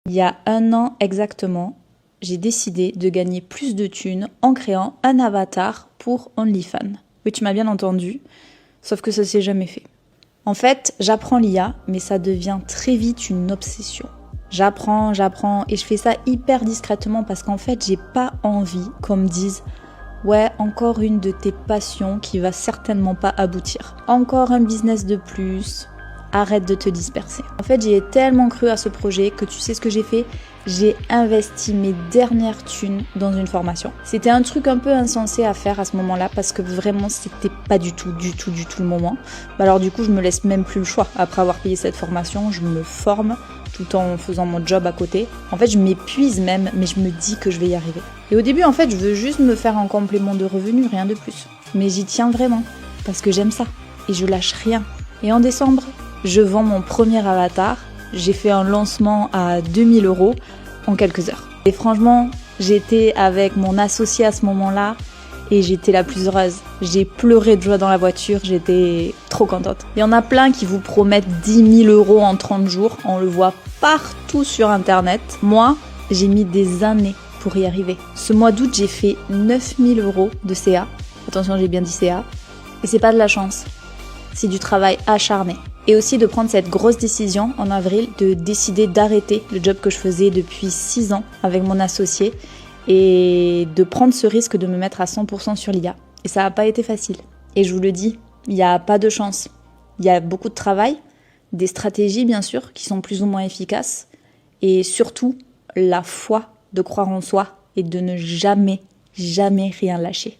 Il y a 1 an exactement, j'ai décidé de gagner plus de thunes en créant un avatar pour OnlyFans. Oui, tu m'as bien entendu, sauf que ça s'est jamais fait. En fait, j'apprends l'IA, mais ça devient très vite une obsession. J'apprends, et je fais ça hyper discrètement parce qu'en fait, j'ai pas envie qu'on me dise « Ouais, encore une de tes passions qui va certainement pas aboutir. Encore un business de plus. Arrête de te disperser. » En fait, j'ai tellement cru à ce projet que tu sais ce que j'ai fait ? J'ai investi mes dernières thunes dans une formation. C'était un truc un peu insensé à faire à ce moment-là parce que vraiment, c'était pas du tout le moment. Alors du coup, je me laisse même plus le choix. Après avoir payé cette formation, je me forme tout en faisant mon job à côté. En fait, je m'épuise même, mais je me dis que je vais y arriver. Et au début, en fait, je veux juste me faire un complément de revenus, rien de plus. Mais j'y tiens vraiment parce que j'aime ça et je lâche rien. Et en décembre, je vends mon premier avatar. J'ai fait un lancement à 2000 € en quelques heures. Et franchement, j'étais avec mon associé à ce moment-là et j'étais la plus heureuse. J'ai pleuré de joie dans la voiture, j'étais trop contente. Il y en a plein qui vous promettent 10 000 € en 30 jours. On le voit partout sur Internet. Moi, j'ai mis des années pour y arriver. Ce mois d'août, j'ai fait 9 000 € de CA. Attention, j'ai bien dit CA. Et c'est pas de la chance. C'est du travail acharné. Et aussi de prendre cette grosse décision en avril de décider d'arrêter le job que je faisais depuis 6 ans avec mon associé et de prendre ce risque de me mettre à 100% sur l'IA. Et ça n'a pas été facile. Et je vous le dis, il n'y a pas de chance. Il y a beaucoup de travail, des stratégies bien sûr qui sont plus ou moins efficaces et surtout la foi de croire en soi et de ne jamais rien lâcher.